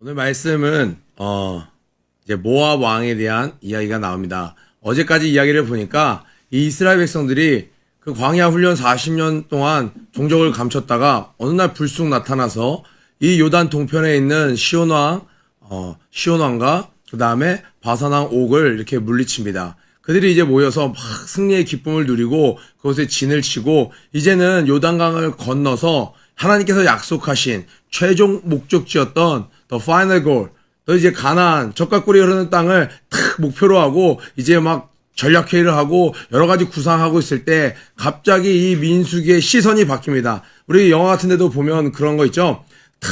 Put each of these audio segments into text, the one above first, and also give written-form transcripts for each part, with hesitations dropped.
오늘 말씀은 이제 모압 왕에 대한 이야기가 나옵니다. 어제까지 이야기를 보니까 이 이스라엘 백성들이 그 광야 훈련 40년 동안 종적을 감췄다가 어느 날 불쑥 나타나서 이 요단 동편에 있는 시온왕과 그 다음에 바산왕 옥을 이렇게 물리칩니다. 그들이 이제 모여서 막 승리의 기쁨을 누리고 그곳에 진을 치고 이제는 요단강을 건너서 하나님께서 약속하신 최종 목적지였던 The Final Goal, 또 이제 가나안, 젖과 꿀이 흐르는 땅을 탁 목표로 하고 이제 막 전략회의를 하고 여러 가지 구상하고 있을 때 갑자기 이 민수기의 시선이 바뀝니다. 우리 영화 같은 데도 보면 그런 거 있죠? 탁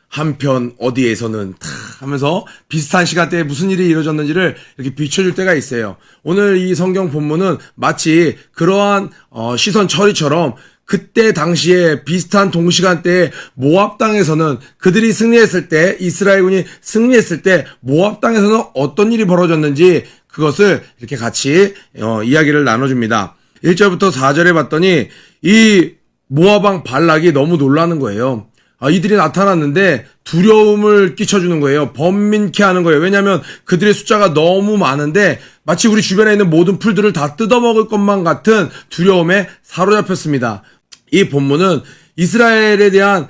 한편 어디에서는 탁 하면서 비슷한 시간대에 무슨 일이 이루어졌는지를 이렇게 비춰줄 때가 있어요. 오늘 이 성경 본문은 마치 그러한 시선 처리처럼 그때 당시에 비슷한 동시간대에 모압 땅에서는 그들이 승리했을 때, 이스라엘군이 승리했을 때 모압 땅에서는 어떤 일이 벌어졌는지 그것을 이렇게 같이 이야기를 나눠줍니다. 1절부터 4절에 봤더니 이 모압 왕 발락이 너무 놀라는 거예요. 이들이 나타났는데 두려움을 끼쳐주는 거예요. 번민케 하는 거예요. 왜냐하면 그들의 숫자가 너무 많은데 마치 우리 주변에 있는 모든 풀들을 다 뜯어먹을 것만 같은 두려움에 사로잡혔습니다. 이 본문은 이스라엘에 대한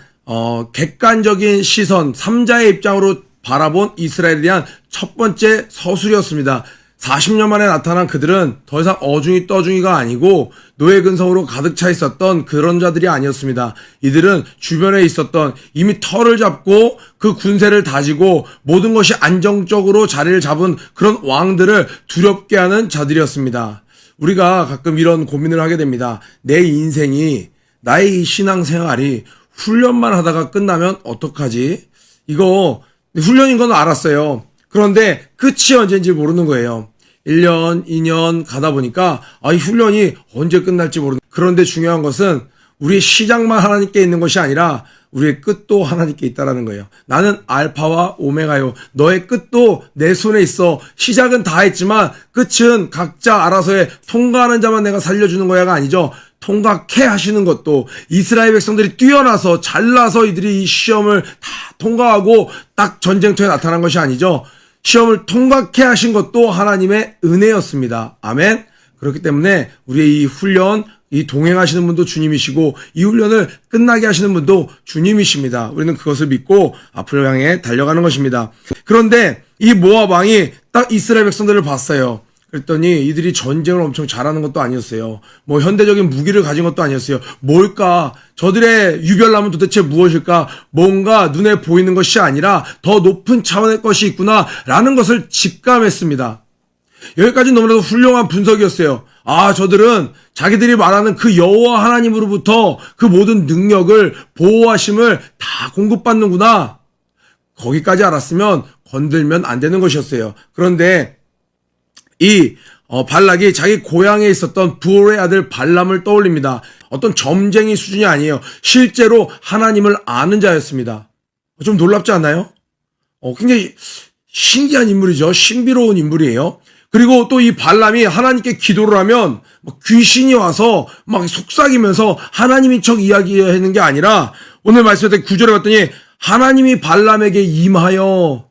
객관적인 시선, 3자의 입장으로 바라본 이스라엘에 대한 첫 번째 서술이었습니다. 40년 만에 나타난 그들은 더 이상 어중이 떠중이가 아니고 노예 근성으로 가득 차 있었던 그런 자들이 아니었습니다. 이들은 주변에 있었던 이미 털을 잡고 그 군세를 다지고 모든 것이 안정적으로 자리를 잡은 그런 왕들을 두렵게 하는 자들이었습니다. 우리가 가끔 이런 고민을 하게 됩니다. 내 인생이, 나의 이 신앙생활이 훈련만 하다가 끝나면 어떡하지? 이거 훈련인 건 알았어요. 그런데 끝이 언제인지 모르는 거예요. 1년, 2년 가다 보니까 이 훈련이 언제 끝날지 모르는. 그런데 중요한 것은 우리의 시작만 하나님께 있는 것이 아니라 우리의 끝도 하나님께 있다라는 거예요. 나는 알파와 오메가요. 너의 끝도 내 손에 있어. 시작은 다 했지만 끝은 각자 알아서 해. 통과하는 자만 내가 살려주는 거야가 아니죠. 통과케 하시는 것도 이스라엘 백성들이 뛰어나서 잘나서 이들이 이 시험을 다 통과하고 딱 전쟁터에 나타난 것이 아니죠. 시험을 통과케 하신 것도 하나님의 은혜였습니다. 아멘. 그렇기 때문에 우리의 이 훈련, 이 동행하시는 분도 주님이시고 이 훈련을 끝나게 하시는 분도 주님이십니다. 우리는 그것을 믿고 앞으로 향해 달려가는 것입니다. 그런데 이 모압 왕이 딱 이스라엘 백성들을 봤어요. 그랬더니 이들이 전쟁을 엄청 잘하는 것도 아니었어요. 뭐 현대적인 무기를 가진 것도 아니었어요. 뭘까? 저들의 유별남은 도대체 무엇일까? 뭔가 눈에 보이는 것이 아니라 더 높은 차원의 것이 있구나라는 것을 직감했습니다. 여기까지 너무나도 훌륭한 분석이었어요. 저들은 자기들이 말하는 그 여호와 하나님으로부터 그 모든 능력을, 보호하심을 다 공급받는구나. 거기까지 알았으면 건들면 안 되는 것이었어요. 그런데 이 발락이 자기 고향에 있었던 부올의 아들 발람을 떠올립니다. 어떤 점쟁이 수준이 아니에요. 실제로 하나님을 아는 자였습니다. 좀 놀랍지 않나요? 굉장히 신기한 인물이죠. 신비로운 인물이에요. 그리고 또 이 발람이 하나님께 기도를 하면 귀신이 와서 막 속삭이면서 하나님인 척 이야기하는 게 아니라 오늘 말씀에 9절에 봤더니 하나님이 발람에게 임하여,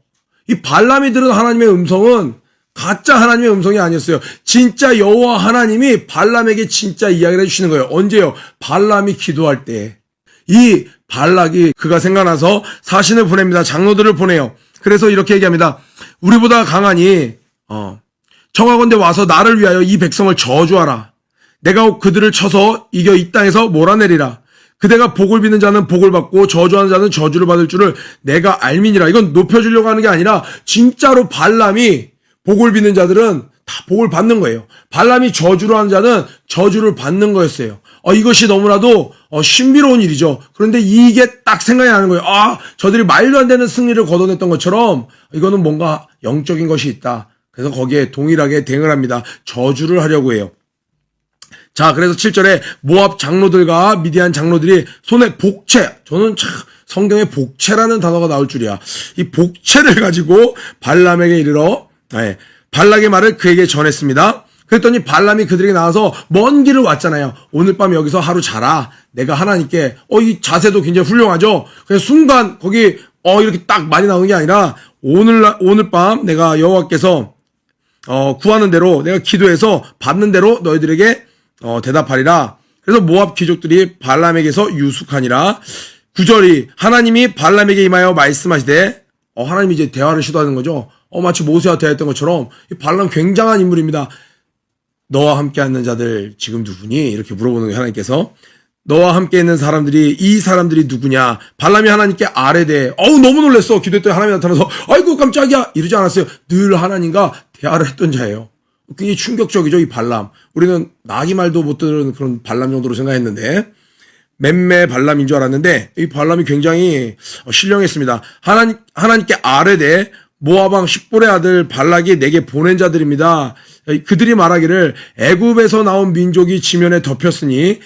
이 발람이 들은 하나님의 음성은 가짜 하나님의 음성이 아니었어요. 진짜 여호와 하나님이 발람에게 진짜 이야기를 해주시는 거예요. 언제요? 발람이 기도할 때. 이 발락이 그가 생각나서 사신을 보냅니다. 장로들을 보내요. 그래서 이렇게 얘기합니다. 우리보다 강하니 청하건대 와서 나를 위하여 이 백성을 저주하라. 내가 혹 그들을 쳐서 이겨 이 땅에서 몰아내리라. 그대가 복을 비는 자는 복을 받고 저주하는 자는 저주를 받을 줄을 내가 알미니라. 이건 높여주려고 하는 게 아니라 진짜로 발람이 복을 비는 자들은 다 복을 받는 거예요. 발람이 저주를 하는 자는 저주를 받는 거였어요. 이것이 너무나도 신비로운 일이죠. 그런데 이게 딱 생각이 나는 거예요. 저들이 말도 안 되는 승리를 거둬냈던 것처럼 이거는 뭔가 영적인 것이 있다. 그래서 거기에 동일하게 대응을 합니다. 저주를 하려고 해요. 자, 그래서 7절에 모압 장로들과 미디안 장로들이 손에 복채, 저는 참 성경에 복채라는 단어가 나올 줄이야. 이 복채를 가지고 발람에게 이르러 발락의 말을 그에게 전했습니다. 그랬더니 발람이 그들에게 나와서 먼 길을 왔잖아요. 오늘 밤 여기서 하루 자라. 내가 하나님께 이 자세도 굉장히 훌륭하죠. 그래서 순간 거기 이렇게 딱 많이 나오는 게 아니라 오늘 밤 내가 여호와께서 구하는 대로 내가 기도해서 받는 대로 너희들에게 대답하리라. 그래서 모압 귀족들이 발람에게서 유숙하니라. 9절이 하나님이 발람에게 임하여 말씀하시되 하나님이 이제 대화를 시도하는 거죠. 마치 모세와 대화했던 것처럼 이 발람 굉장한 인물입니다. 너와 함께 하는 자들 지금 누구니? 이렇게 물어보는 거예요. 하나님께서. 너와 함께 있는 사람들이 이 사람들이 누구냐? 발람이 하나님께 아뢰되 너무 놀랐어. 기도했더니 하나님이 나타나서 아이고 깜짝이야 이러지 않았어요. 늘 하나님과 대화를 했던 자예요. 굉장히 충격적이죠, 이 발람. 우리는 나귀 말도 못 듣는 그런 발람 정도로 생각했는데 맴매 발람인 줄 알았는데 이 발람이 굉장히 신령했습니다. 하나님께 아뢰되 모압 왕 십볼의 아들 발락이 내게 보낸 자들입니다. 그들이 말하기를 애굽에서 나온 민족이 지면에 덮였으니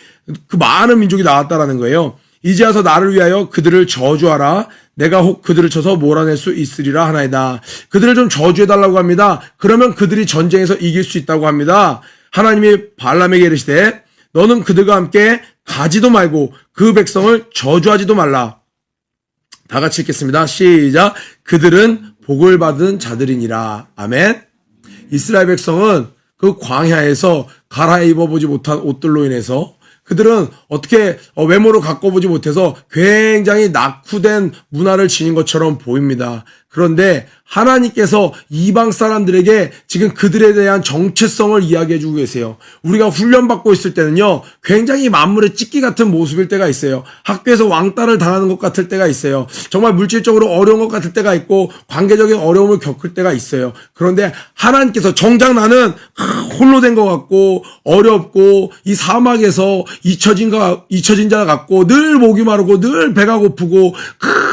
그 많은 민족이 나왔다라는 거예요. 이제 와서 나를 위하여 그들을 저주하라. 내가 혹 그들을 쳐서 몰아낼 수 있으리라 하나이다. 그들을 좀 저주해달라고 합니다. 그러면 그들이 전쟁에서 이길 수 있다고 합니다. 하나님이 발람에게 이르시되 너는 그들과 함께 가지도 말고 그 백성을 저주하지도 말라. 다 같이 읽겠습니다. 시작. 그들은 복을 받은 자들이니라. 아멘. 이스라엘 백성은 그 광야에서 갈아입어보지 못한 옷들로 인해서 그들은 어떻게 외모를 가꿔보지 못해서 굉장히 낙후된 문화를 지닌 것처럼 보입니다. 그런데 하나님께서 이방 사람들에게 지금 그들에 대한 정체성을 이야기해주고 계세요. 우리가 훈련받고 있을 때는요, 굉장히 만물의 찢기 같은 모습일 때가 있어요. 학교에서 왕따를 당하는 것 같을 때가 있어요. 정말 물질적으로 어려운 것 같을 때가 있고 관계적인 어려움을 겪을 때가 있어요. 그런데 하나님께서 정작 나는 홀로 된 것 같고 어렵고 이 사막에서 잊혀진 자 같고 늘 목이 마르고 늘 배가 고프고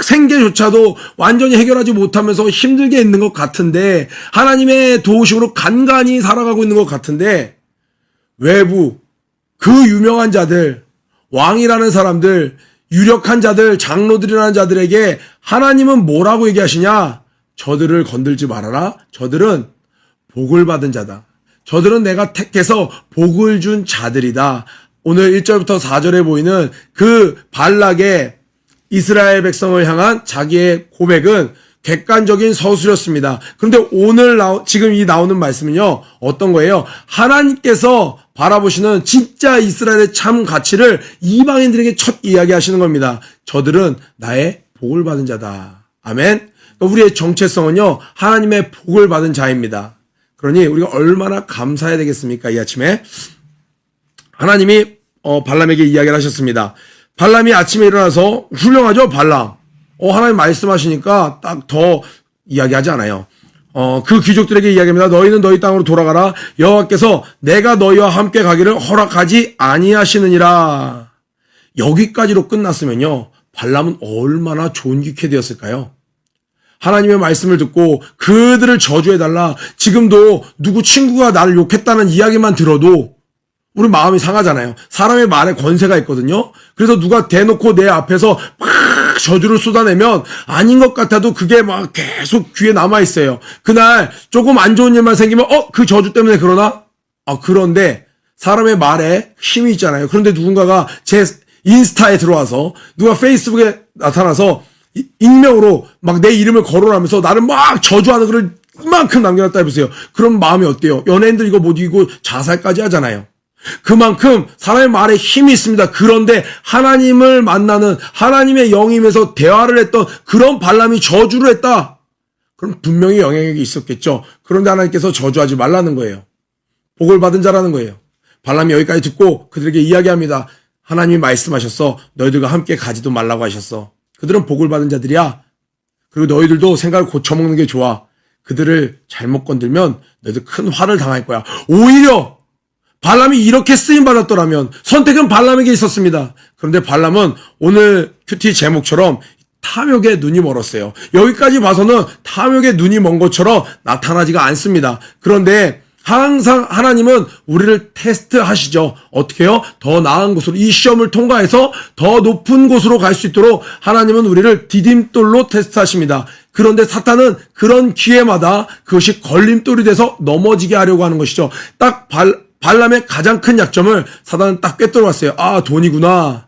생계조차도 완전히 해결하지 못하면서 힘들게 있는 것 같은데 하나님의 도우심으로 간간히 살아가고 있는 것 같은데 외부 그 유명한 자들, 왕이라는 사람들, 유력한 자들, 장로들이라는 자들에게 하나님은 뭐라고 얘기하시냐? 저들을 건들지 말아라. 저들은 복을 받은 자다. 저들은 내가 택해서 복을 준 자들이다. 오늘 1절부터 4절에 보이는 그 발락의 이스라엘 백성을 향한 자기의 고백은 객관적인 서술이었습니다. 그런데 오늘 지금 이 나오는 말씀은요, 어떤 거예요? 하나님께서 바라보시는 진짜 이스라엘의 참 가치를 이방인들에게 첫 이야기하시는 겁니다. 저들은 나의 복을 받은 자다. 아멘. 우리의 정체성은요, 하나님의 복을 받은 자입니다. 그러니 우리가 얼마나 감사해야 되겠습니까? 이 아침에 하나님이 발람에게 이야기를 하셨습니다. 발람이 아침에 일어나서 훌륭하죠, 발람. 하나님 말씀하시니까 딱 더 이야기하지 않아요. 그 귀족들에게 이야기합니다. 너희는 너희 땅으로 돌아가라. 여호와께서 내가 너희와 함께 가기를 허락하지 아니하시느니라. 여기까지로 끝났으면요, 발람은 얼마나 존귀케 되었을까요? 하나님의 말씀을 듣고 그들을 저주해달라. 지금도 누구 친구가 나를 욕했다는 이야기만 들어도 우리 마음이 상하잖아요. 사람의 말에 권세가 있거든요. 그래서 누가 대놓고 내 앞에서 막 저주를 쏟아내면 아닌 것 같아도 그게 막 계속 귀에 남아있어요. 그날 조금 안 좋은 일만 생기면 그 저주 때문에 그러나? 그런데 사람의 말에 힘이 있잖아요. 그런데 누군가가 제 인스타에 들어와서 누가 페이스북에 나타나서 익명으로 막 내 이름을 거론하면서 나를 막 저주하는 글을 이만큼 남겨놨다 해보세요. 그럼 마음이 어때요? 연예인들 이거 못 이기고 자살까지 하잖아요. 그만큼 사람의 말에 힘이 있습니다. 그런데 하나님을 만나는 하나님의 영임에서 대화를 했던 그런 발람이 저주를 했다. 그럼 분명히 영향력이 있었겠죠. 그런데 하나님께서 저주하지 말라는 거예요. 복을 받은 자라는 거예요. 발람이 여기까지 듣고 그들에게 이야기합니다. 하나님이 말씀하셨어. 너희들과 함께 가지도 말라고 하셨어. 그들은 복을 받은 자들이야. 그리고 너희들도 생각을 고쳐먹는 게 좋아. 그들을 잘못 건들면 너희들 큰 화를 당할 거야. 오히려 발람이 이렇게 쓰임받았더라면 선택은 발람에게 있었습니다. 그런데 발람은 오늘 큐티 제목처럼 탐욕에 눈이 멀었어요. 여기까지 봐서는 탐욕에 눈이 먼 것처럼 나타나지가 않습니다. 그런데 항상 하나님은 우리를 테스트하시죠. 어떻게 해요? 더 나은 곳으로, 이 시험을 통과해서 더 높은 곳으로 갈 수 있도록 하나님은 우리를 디딤돌로 테스트하십니다. 그런데 사탄은 그런 기회마다 그것이 걸림돌이 돼서 넘어지게 하려고 하는 것이죠. 딱 발람의 가장 큰 약점을 사단은 딱 꿰뚫어왔어요. 돈이구나.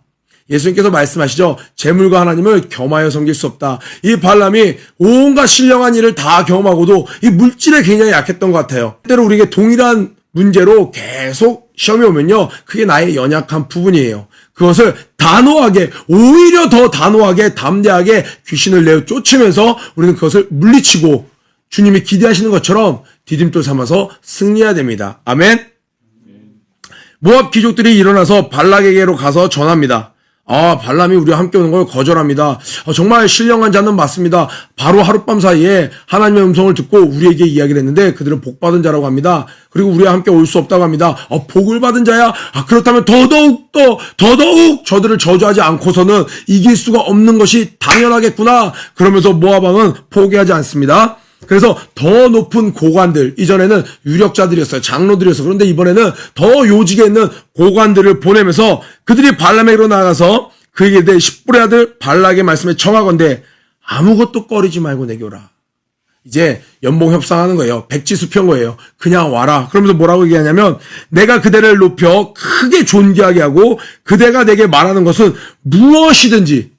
예수님께서 말씀하시죠. 재물과 하나님을 겸하여 섬길 수 없다. 이 발람이 온갖 신령한 일을 다 경험하고도 이 물질에 굉장히 약했던 것 같아요. 때로 우리에게 동일한 문제로 계속 시험이 오면요. 그게 나의 연약한 부분이에요. 그것을 단호하게, 오히려 더 단호하게, 담대하게 귀신을 내어 쫓으면서 우리는 그것을 물리치고 주님이 기대하시는 것처럼 디딤돌 삼아서 승리해야 됩니다. 아멘. 모압 귀족들이 일어나서 발락에게로 가서 전합니다. 발람이 우리와 함께 오는 걸 거절합니다. 정말 신령한 자는 맞습니다. 바로 하룻밤 사이에 하나님의 음성을 듣고 우리에게 이야기를 했는데 그들은 복받은 자라고 합니다. 그리고 우리와 함께 올 수 없다고 합니다. 복을 받은 자야? 그렇다면 더더욱 저들을 저주하지 않고서는 이길 수가 없는 것이 당연하겠구나. 그러면서 모압 왕은 포기하지 않습니다. 그래서 더 높은 고관들, 이전에는 유력자들이었어요. 장로들이었어요. 그런데 이번에는 더 요직에 있는 고관들을 보내면서 그들이 발람에게로 나가서 그에게 대해 십불의 아들 발락의 말씀에 청하건대 아무것도 꺼리지 말고 내게 오라. 이제 연봉 협상하는 거예요. 백지수표인 거예요. 그냥 와라. 그러면서 뭐라고 얘기하냐면 내가 그대를 높여 크게 존귀하게 하고 그대가 내게 말하는 것은 무엇이든지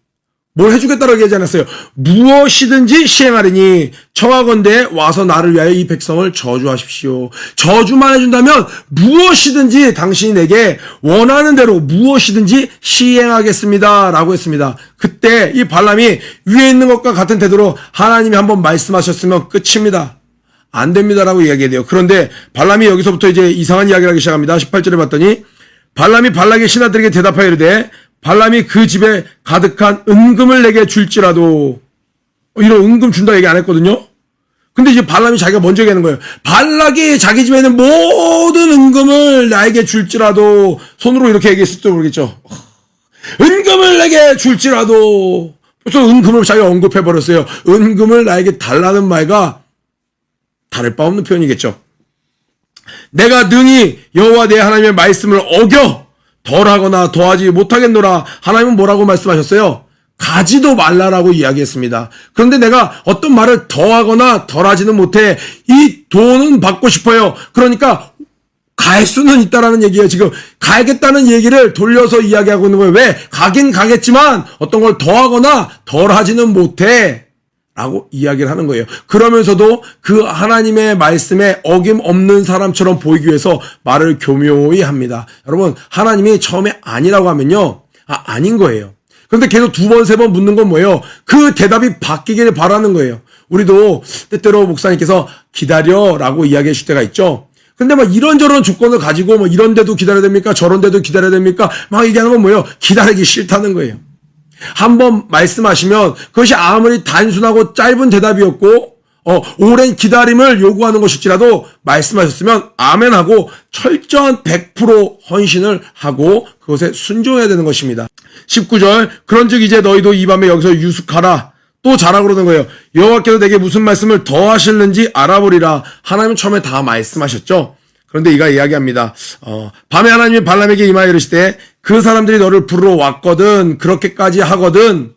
뭘 해주겠다고 얘기하지 않았어요. 무엇이든지 시행하리니 청하건대 와서 나를 위하여 이 백성을 저주하십시오. 저주만 해준다면 무엇이든지 당신이 내게 원하는 대로 무엇이든지 시행하겠습니다. 라고 했습니다. 그때 이 발람이 위에 있는 것과 같은 태도로 하나님이 한번 말씀하셨으면 끝입니다. 안 됩니다라고 이야기해야 돼요. 그런데 발람이 여기서부터 이제 이상한 이야기를 하기 시작합니다. 18절에 봤더니 발람이 발락의 신하들에게 대답하여 이르되 발람이 그 집에 가득한 은금을 내게 줄지라도 이런 은금 준다 얘기 안 했거든요. 근데 이제 발람이 자기가 먼저 얘기하는 거예요. 발락이 자기 집에 있는 모든 은금을 나에게 줄지라도 손으로 이렇게 얘기했을지도 모르겠죠. 은금을 내게 줄지라도 벌써 은금을 자기가 언급해버렸어요. 은금을 나에게 달라는 말과 다를 바 없는 표현이겠죠. 내가 능히 여호와 내 하나님의 말씀을 어겨 덜하거나 더하지 못하겠노라. 하나님은 뭐라고 말씀하셨어요? 가지도 말라라고 이야기했습니다. 그런데 내가 어떤 말을 더하거나 덜하지는 못해. 이 돈은 받고 싶어요. 그러니까 갈 수는 있다라는 얘기예요. 지금 가겠다는 얘기를 돌려서 이야기하고 있는 거예요. 왜? 가긴 가겠지만 어떤 걸 더하거나 덜하지는 못해. 라고 이야기를 하는 거예요. 그러면서도 그 하나님의 말씀에 어김없는 사람처럼 보이기 위해서 말을 교묘히 합니다. 여러분, 하나님이 처음에 아니라고 하면요. 아닌 거예요. 그런데 계속 두 번, 세 번 묻는 건 뭐예요? 그 대답이 바뀌기를 바라는 거예요. 우리도 때때로 목사님께서 기다려라고 이야기해 줄 때가 있죠. 근데 막 이런저런 조건을 가지고 뭐 이런 데도 기다려야 됩니까? 저런 데도 기다려야 됩니까? 막 얘기하는 건 뭐예요? 기다리기 싫다는 거예요. 한번 말씀하시면 그것이 아무리 단순하고 짧은 대답이었고 오랜 기다림을 요구하는 것일지라도 말씀하셨으면 아멘하고 철저한 100% 헌신을 하고 그것에 순종해야 되는 것입니다. 19절 그런즉 이제 너희도 이 밤에 여기서 유숙하라. 또 자라 그러는 거예요. 여호와께서 내게 무슨 말씀을 더 하실는지 알아보리라. 하나님은 처음에 다 말씀하셨죠. 그런데 이가 이야기합니다. 밤에 하나님이 발람에게 임하여 이르시되 그 사람들이 너를 부르러 왔거든 그렇게까지 하거든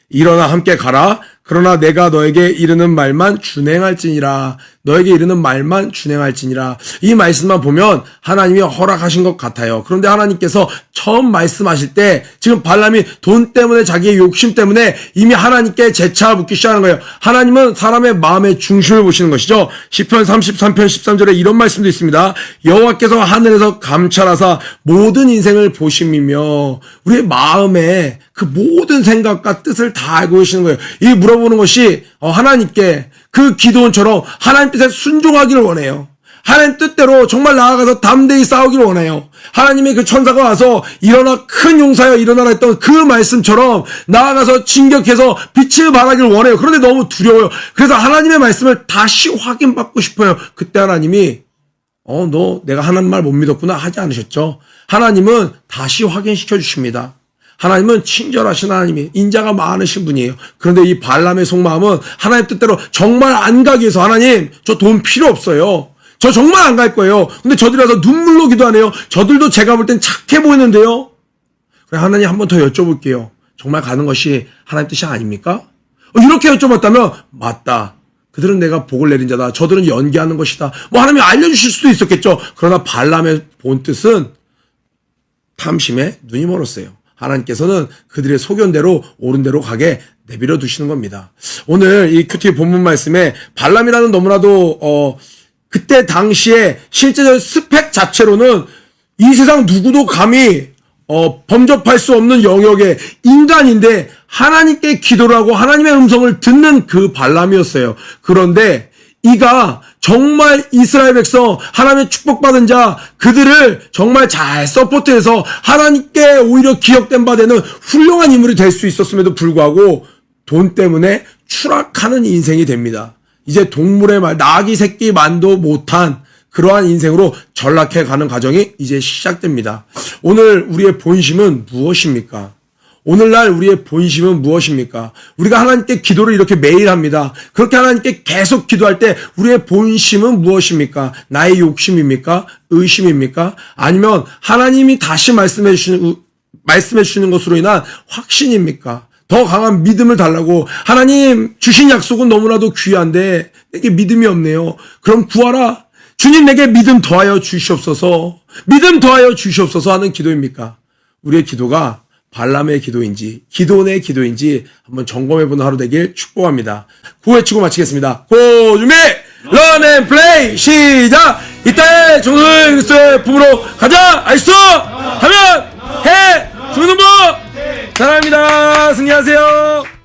일어나 함께 가라. 그러나 내가 너에게 이르는 말만 준행할지니라. 너에게 이르는 말만 준행할지니라. 이 말씀만 보면 하나님이 허락하신 것 같아요. 그런데 하나님께서 처음 말씀하실 때 지금 발람이 돈 때문에 자기의 욕심 때문에 이미 하나님께 재차 묻기 시작하는 거예요. 하나님은 사람의 마음의 중심을 보시는 것이죠. 시편 33편 13절에 이런 말씀도 있습니다. 여호와께서 하늘에서 감찰하사 모든 인생을 보심이며 우리의 마음에 그 모든 생각과 뜻을 다 알고 계시는 거예요. 이 물어보는 것이 하나님께 그 기도원처럼 하나님 뜻에 순종하기를 원해요. 하나님 뜻대로 정말 나아가서 담대히 싸우기를 원해요. 하나님의 그 천사가 와서 일어나 큰 용사여 일어나라 했던 그 말씀처럼 나아가서 진격해서 빛을 발하기를 원해요. 그런데 너무 두려워요. 그래서 하나님의 말씀을 다시 확인받고 싶어요. 그때 하나님이 너 내가 하나님 말 못 믿었구나 하지 않으셨죠. 하나님은 다시 확인시켜 주십니다. 하나님은 친절하신 하나님이 인자가 많으신 분이에요. 그런데 이 발람의 속마음은 하나님 뜻대로 정말 안 가기 위해서 하나님 저 돈 필요 없어요. 저 정말 안 갈 거예요. 근데 저들이 와서 눈물로 기도하네요. 저들도 제가 볼 땐 착해 보이는데요. 그래 하나님 한 번 더 여쭤볼게요. 정말 가는 것이 하나님 뜻이 아닙니까? 이렇게 여쭤봤다면 맞다. 그들은 내가 복을 내린 자다. 저들은 연기하는 것이다. 뭐 하나님이 알려주실 수도 있었겠죠. 그러나 발람의 본 뜻은 탐심에 눈이 멀었어요. 하나님께서는 그들의 소견대로 옳은 대로 가게 내버려 두시는 겁니다. 오늘 이 큐티 본문 말씀에 발람이라는 너무나도 그때 당시에 실제적 스펙 자체로는 이 세상 누구도 감히 범접할 수 없는 영역의 인간인데 하나님께 기도를 하고 하나님의 음성을 듣는 그 발람이었어요. 그런데 이가 정말 이스라엘 백성, 하나님의 축복받은 자, 그들을 정말 잘 서포트해서 하나님께 오히려 기억된 바 되는 훌륭한 인물이 될 수 있었음에도 불구하고 돈 때문에 추락하는 인생이 됩니다. 이제 동물의 말, 나귀 새끼 만도 못한 그러한 인생으로 전락해 가는 과정이 이제 시작됩니다. 오늘 우리의 본심은 무엇입니까? 오늘날 우리의 본심은 무엇입니까? 우리가 하나님께 기도를 이렇게 매일 합니다. 그렇게 하나님께 계속 기도할 때 우리의 본심은 무엇입니까? 나의 욕심입니까? 의심입니까? 아니면 하나님이 다시 말씀해 주시는 것으로 인한 확신입니까? 더 강한 믿음을 달라고, 하나님 주신 약속은 너무나도 귀한데 내게 믿음이 없네요. 그럼 구하라. 주님 내게 믿음 더하여 주시옵소서. 믿음 더하여 주시옵소서 하는 기도입니까? 우리의 기도가 발람의 기도인지 기도원의 기도인지 한번 점검해보는 하루 되길 축복합니다. 구호외치고 마치겠습니다. 고 준비 런 앤 플레이 시작. 이때 정말 그리스도의 품으로 가자. 알수 하면 해 주는 분 사랑합니다. 승리하세요.